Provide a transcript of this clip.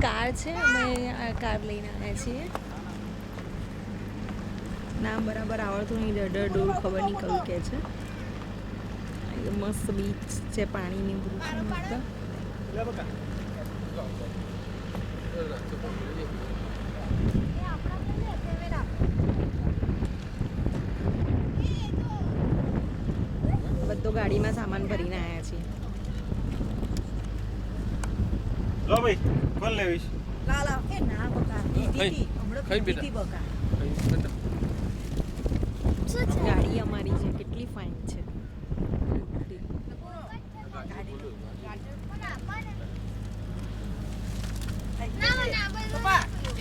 Car છે, અમે આ કાર લઈને આવ્યા છીએ. નામ બરાબર આવડતું નહીં, ડર ડોર ખબર નહીં કયું કે છે. મસ્ત બીચ છે, પાણીની બધું છે મસ્ત. બધો ગાડીમાં સામાન ભરીને આવ્યા છીએ. લો ભાઈ કોણ લેવીશ? લાલા એ ના બકા દીદી હમણાં દીદી બકા ગાડી અમારી છે, કેટલી ફાઇન છે. પપ્પા